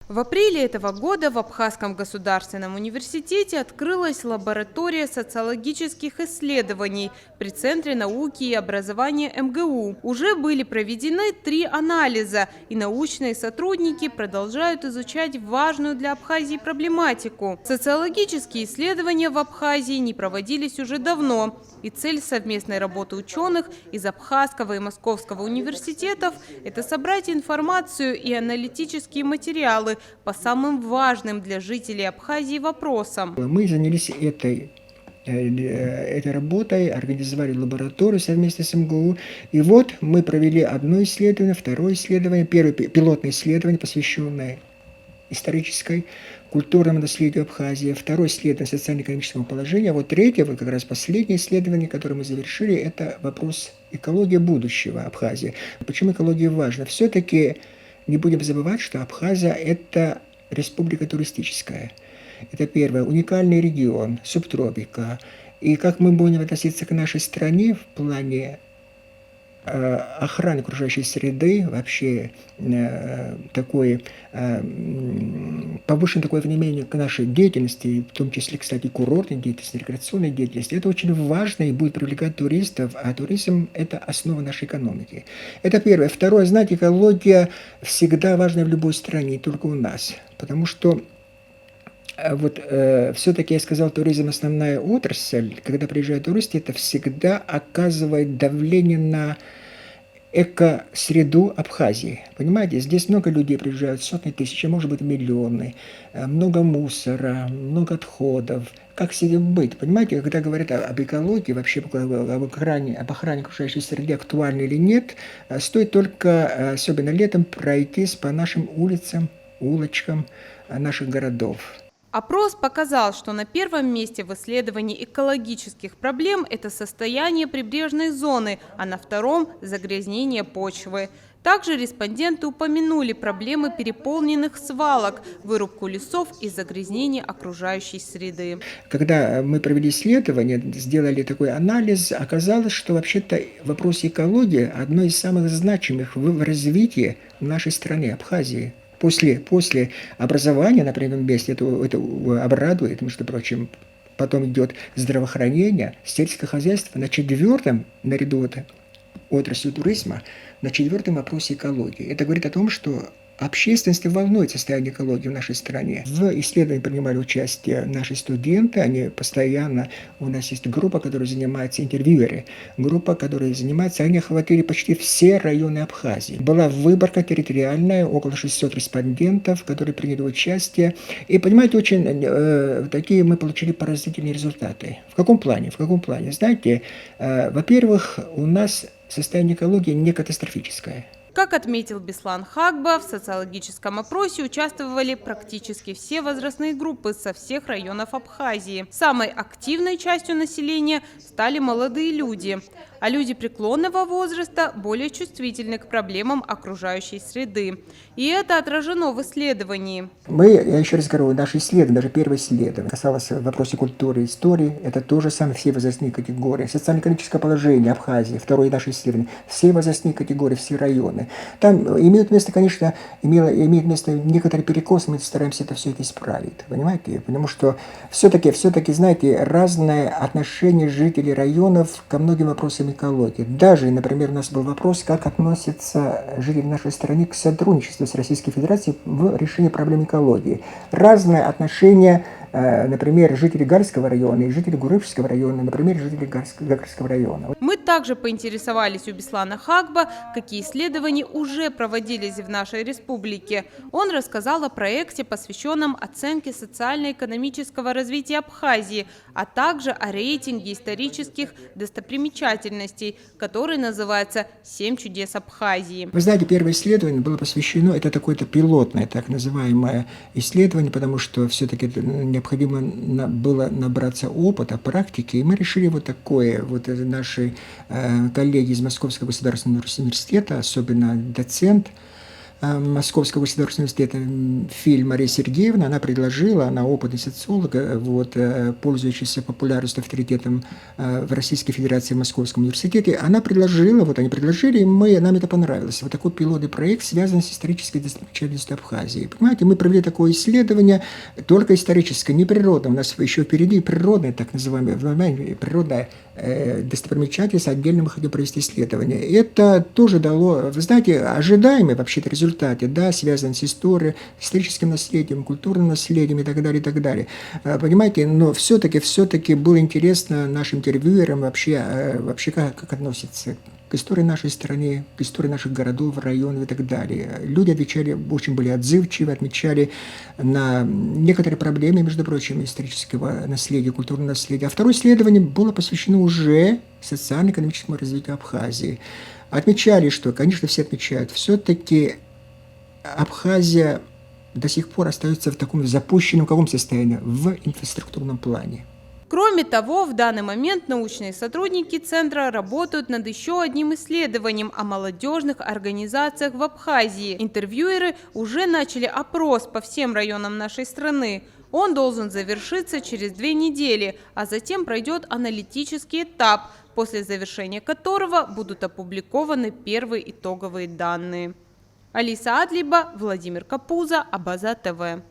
В апреле этого года в Абхазском государственном университете открылась лаборатория социологических исследований при Центре науки и образования МГУ. Уже были проведены 3 анализа, и научные сотрудники продолжают изучать важную для Абхазии проблематику. Социологические исследования в Абхазии не проводились уже давно, и цель совместной работы ученых из Абхазского и Московского университетов – это собрать информацию и аналитические материалы по самым важным для жителей Абхазии вопросам. Мы занялись этой работой, организовали лабораторию совместно с МГУ. И вот мы провели одно исследование, второе исследование, первое пилотное исследование, посвященное исторической, культурному наследию Абхазии, второе исследование социально-экономического положения, а вот третье, вот как раз последнее исследование, которое мы завершили, это вопрос экологии будущего Абхазии. Почему экология важна? Все-таки не будем забывать, что Абхазия – это республика туристическая. Это первое, уникальный регион, субтропика. И как мы будем относиться к нашей стране в плане охраны окружающей среды, вообще повышенное такое внимание к нашей деятельности, в том числе, кстати, курортной деятельности, рекреационной деятельности, это очень важно и будет привлекать туристов, а туризм – это основа нашей экономики. Это первое. Второе, знаете, экология всегда важна в любой стране, не только у нас, потому что все-таки я сказал, туризм основная отрасль. Когда приезжают туристы, это всегда оказывает давление на экосреду Абхазии. Понимаете, здесь много людей приезжают, сотни тысяч, а может быть миллионы, много мусора, много отходов. Как с этим быть? Понимаете, когда говорят об экологии, вообще об охране окружающей среды, актуально или нет, стоит только, особенно летом, пройтись по нашим улицам, улочкам наших городов. Опрос показал, что на первом месте в исследовании экологических проблем это состояние прибрежной зоны, а на втором – загрязнение почвы. Также респонденты упомянули проблемы переполненных свалок, вырубку лесов и загрязнение окружающей среды. Когда мы провели исследование, сделали такой анализ, оказалось, что вообще-то вопрос экологии – одно из самых значимых в развитии нашей страны, Абхазии. После образования на первом месте, это обрадует, между прочим, потом идет здравоохранение, сельское хозяйство, на четвертом, наряду от отрасли туризма, на 4-м вопросе экологии. Это говорит о том, что общественность волнует состояние экологии в нашей стране. В исследовании принимали участие наши студенты, они постоянно, у нас есть группа, которая занимается, интервьюеры, группа, которая занимается, они охватили почти все районы Абхазии. Была выборка территориальная, около 600 респондентов, которые приняли участие. И, понимаете, очень такие мы получили поразительные результаты. В каком плане? Знаете, во-первых, у нас состояние экологии не катастрофическое. Как отметил Беслан Хагба, в социологическом опросе участвовали практически все возрастные группы со всех районов Абхазии. Самой активной частью населения стали молодые люди, а люди преклонного возраста более чувствительны к проблемам окружающей среды. И это отражено в исследовании. Я еще раз говорю, наше исследование, даже первое исследование, касалось вопроса культуры и истории, это тоже самые все возрастные категории. Социально-экономическое положение Абхазии, второе наше исследование, все возрастные категории, все районы. Там имеет место, конечно, имеет место некоторый перекос, мы стараемся все это исправить, понимаете? Потому что все-таки, знаете, разное отношение жителей районов ко многим вопросам экологии. Даже, например, у нас был вопрос, как относятся жители нашей страны к сотрудничеству с Российской Федерацией в решении проблем экологии. Разное отношение, например, жителей Гальского района и жителей Гуревского района, например, жителей Гагарского района. Мы также поинтересовались у Беслана Хагба, какие исследования уже проводились в нашей республике. Он рассказал о проекте, посвященном оценке социально-экономического развития Абхазии, а также о рейтинге исторических достопримечательностей, который называется «7 чудес Абхазии». Вы знаете, первое исследование было посвящено, это такое-то пилотное, так называемое исследование, потому что все-таки необходимо было набраться опыта, практики, и мы решили вот такое, вот наши коллеги из Московского государственного университета, особенно доцент Московского государственного университета Филь Мария Сергеевна, она предложила, она опытный социолог, вот, пользующийся популярностью, авторитетом в Российской Федерации, в Московском университете, она предложила, вот они предложили, и нам это понравилось. Вот такой пилотный проект связан с исторической достопримечательностью Абхазии. Понимаете, мы провели такое исследование, только историческое, не природное. У нас еще впереди природное, так называемое, природная достопримечательность, отдельно мы хотим провести исследование. Это тоже дало, вы знаете, ожидаемый вообще-то результаты, да, связан с историей, историческим наследием, культурным наследием и так далее, и так далее. Понимаете, но все-таки было интересно нашим интервьюерам вообще как относятся к истории нашей страны, к истории наших городов, районов и так далее. Люди отвечали, очень были отзывчивы, отмечали на некоторые проблемы, между прочим, исторического наследия, культурного наследия. А второе исследование было посвящено уже социально-экономическому развитию Абхазии. Отмечали, что, конечно, все отмечают, все-таки Абхазия до сих пор остается в таком запущенном каком состоянии? В инфраструктурном плане. Кроме того, в данный момент научные сотрудники центра работают над еще одним исследованием о молодежных организациях в Абхазии. Интервьюеры уже начали опрос по всем районам нашей страны. Он должен завершиться через 2 недели, а затем пройдет аналитический этап, после завершения которого будут опубликованы первые итоговые данные. Алиса Адлиба, Владимир Капуза, Абаза ТВ.